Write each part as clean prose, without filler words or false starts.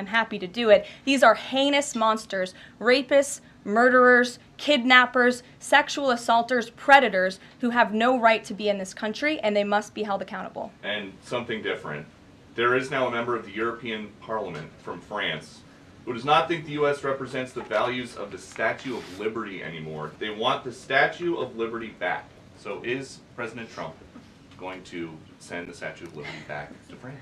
I'm happy to do it. These are heinous monsters, rapists, murderers, kidnappers, sexual assaulters, predators who have no right to be in this country, and they must be held accountable. And something different. There is now a member of the European Parliament from France who does not think the U.S. represents the values of the Statue of Liberty anymore. They want the Statue of Liberty back. So is President Trump going to send the Statue of Liberty back to France?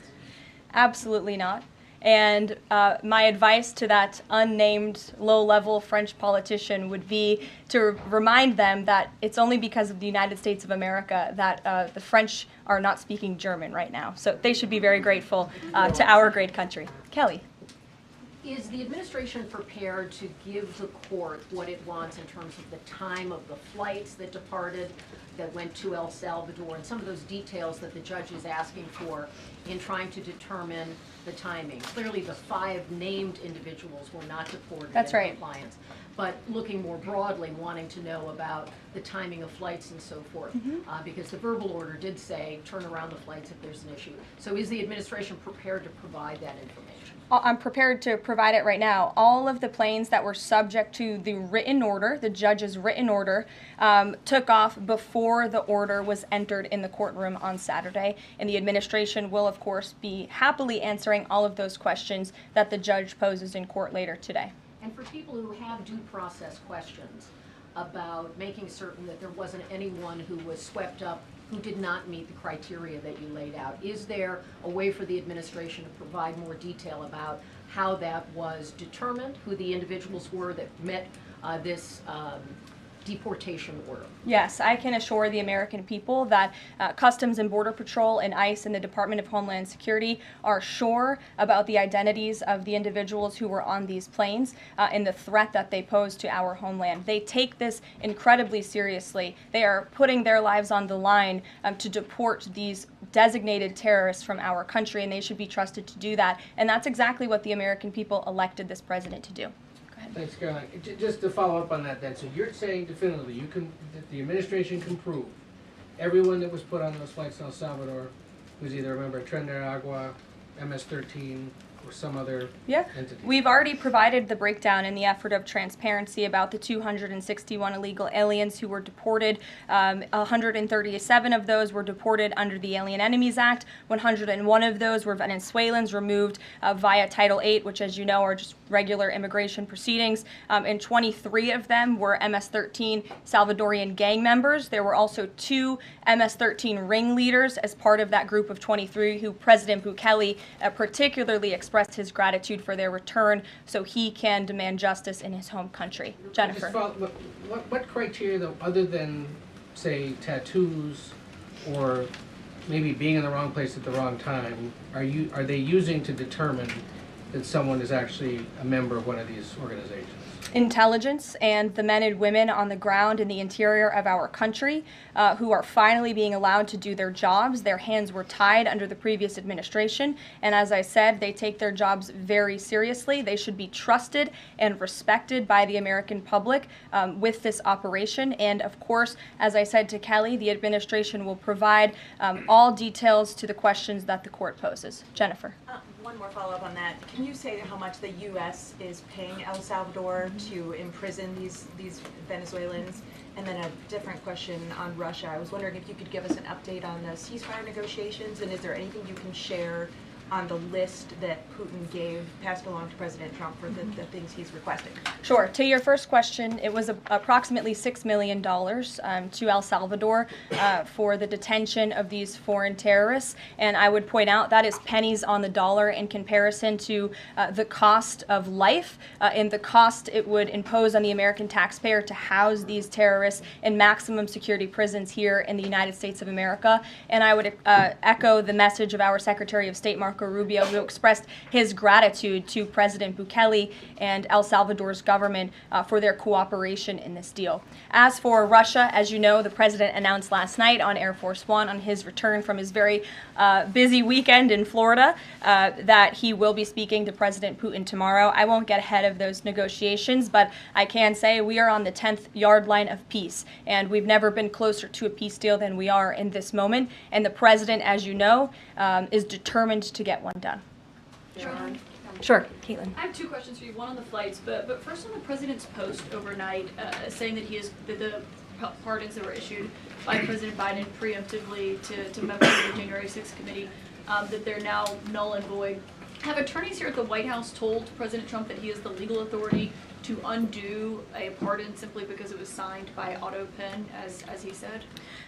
Absolutely not. And my advice to that unnamed low-level French politician would be to remind them that it's only because of the United States of America that the French are not speaking German right now. So they should be very grateful to our great country. Kelly. Is the administration prepared to give the court what it wants in terms of the time of the flights that departed, that went to El Salvador, and some of those details that the judge is asking for in trying to determine the timing? Clearly, the 5 named individuals were not deported That's in right. compliance, but looking more broadly, wanting to know about the timing of flights and so forth, because the verbal order did say turn around the flights if there's an issue. So is the administration prepared to provide that information? I'm prepared to provide it right now. All of the planes that were subject to the written order, the judge's written order, took off before the order was entered in the courtroom on Saturday. And the administration will, of course, be happily answering all of those questions that the judge poses in court later today. And for people who have due process questions about making certain that there wasn't anyone who was swept up who did not meet the criteria that you laid out, is there a way for the administration to provide more detail about how that was determined, who the individuals were that met this deportation order? Yes, I can assure the American people that Customs and Border Patrol and ICE and the Department of Homeland Security are sure about the identities of the individuals who were on these planes and the threat that they pose to our homeland. They take this incredibly seriously. They are putting their lives on the line to deport these designated terrorists from our country, and they should be trusted to do that. And that's exactly what the American people elected this president to do. Thanks, Caroline. Just to follow up on that then, so you're saying definitively that the administration can prove everyone that was put on those flights to El Salvador was either a member of Tren de Agua, MS-13, or some other entity? We've already provided the breakdown in the effort of transparency about the 261 illegal aliens who were deported. 137 of those were deported under the Alien Enemies Act. 101 of those were Venezuelans removed via Title VIII, which, as you know, are just regular immigration proceedings. And 23 of them were MS-13 Salvadorian gang members. There were also 2 MS-13 ringleaders as part of that group of 23 who President Bukele particularly expressed his gratitude for their return so he can demand justice in his home country. Jennifer. What criteria, though, other than, say, tattoos or maybe being in the wrong place at the wrong time, are they using to determine that someone is actually a member of one of these organizations? Intelligence and the men and women on the ground in the interior of our country who are finally being allowed to do their jobs. Their hands were tied under the previous administration, and as I said, they take their jobs very seriously. They should be trusted and respected by the American public with this operation, and of course, as I said to Kelly, the administration will provide all details to the questions that the court poses. Jennifer. One more follow-up on that. Can you say how much the U.S. is paying El Salvador to imprison these Venezuelans? And then a different question on Russia. I was wondering if you could give us an update on the ceasefire negotiations, and is there anything you can share on the list that Putin passed along to President Trump for the things he's requesting? Sure. To your first question, it was approximately $6 million to El Salvador for the detention of these foreign terrorists. And I would point out that is pennies on the dollar in comparison to the cost of life and the cost it would impose on the American taxpayer to house these terrorists in maximum security prisons here in the United States of America. And I would echo the message of our Secretary of State, Marco Rubio, who expressed his gratitude to President Bukele and El Salvador's government for their cooperation in this deal. As for Russia, as you know, the president announced last night on Air Force One on his return from his very busy weekend in Florida that he will be speaking to President Putin tomorrow. I won't get ahead of those negotiations, but I can say we are on the 10th yard line of peace, and we've never been closer to a peace deal than we are in this moment. And the president, as you know, is determined to get one done. John? Sure, Caitlin. I have two questions for you. One on the flights, but first on the president's post overnight, saying that the pardons that were issued by President Biden preemptively to members of the January 6th committee, that they're now null and void. Have attorneys here at the White House told President Trump that he has the legal authority to undo a pardon simply because it was signed by auto pen, as he said?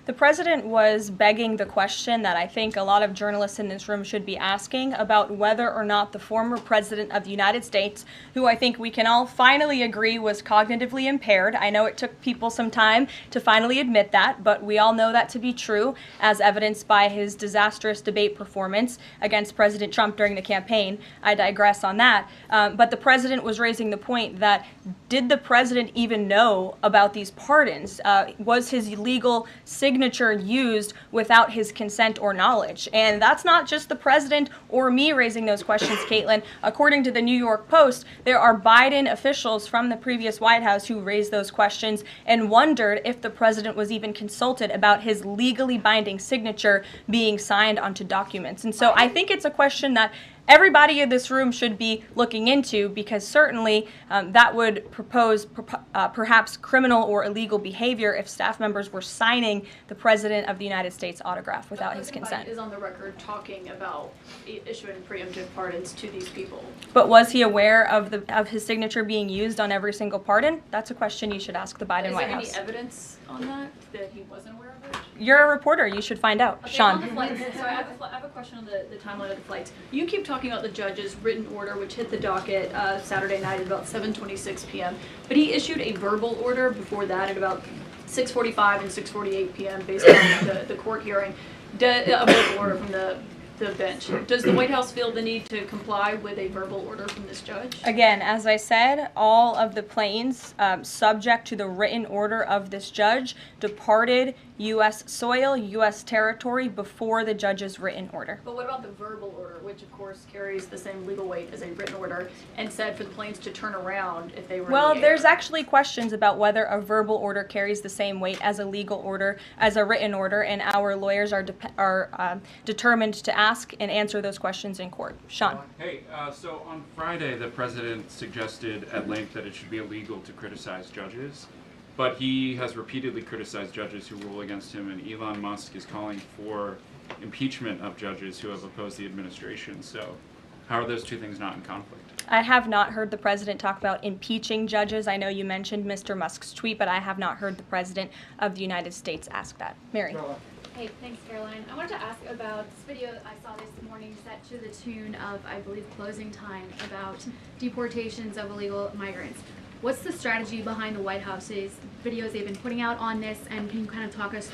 The president was begging the question that I think a lot of journalists in this room should be asking about whether or not the former president of the United States, who I think we can all finally agree was cognitively impaired. I know it took people some time to finally admit that, but we all know that to be true, as evidenced by his disastrous debate performance against President Trump during the campaign. I digress on that. But the president was raising the point that did the president even know about these pardons? Was his legal signature used without his consent or knowledge? And that's not just the president or me raising those questions, Caitlin. According to the New York Post, there are Biden officials from the previous White House who raised those questions and wondered if the president was even consulted about his legally binding signature being signed onto documents. And so I think it's a question that everybody in this room should be looking into, because certainly that would propose perhaps criminal or illegal behavior if staff members were signing the President of the United States autograph without his consent. Biden is on the record talking about issuing preemptive pardons to these people. But was he aware of his signature being used on every single pardon? That's a question you should ask the Biden White House. Is there any evidence on that he wasn't aware of it? You're a reporter. You should find out. Okay, Sean. on the flights, so I have a question on the timeline of the flights. You keep talking about the judge's written order, which hit the docket Saturday night at about 7:26 p.m. But he issued a verbal order before that at about 6:45 and 6:48 p.m. based on the court hearing. A verbal order from the bench. Does the White House feel the need to comply with a verbal order from this judge? Again, as I said, all of the planes subject to the written order of this judge departed U.S. soil, U.S. territory before the judge's written order. But what about the verbal order, which of course carries the same legal weight as a written order, and said for the planes to turn around if they were Well, in the air? there's actually questions about whether a verbal order carries the same weight as a legal order, as a written order, and our lawyers are determined to ask and answer those questions in court. Sean. Hey, so on Friday, the president suggested at length that it should be illegal to criticize judges, but he has repeatedly criticized judges who rule against him, and Elon Musk is calling for impeachment of judges who have opposed the administration. So how are those two things not in conflict? I have not heard the president talk about impeaching judges. I know you mentioned Mr. Musk's tweet, but I have not heard the president of the United States ask that. Mary. Hey, thanks, Caroline. I wanted to ask about this video I saw this morning set to the tune of, I believe, Closing Time, about deportations of illegal migrants. What's the strategy behind the White House's videos they've been putting out on this, and can you kind of talk us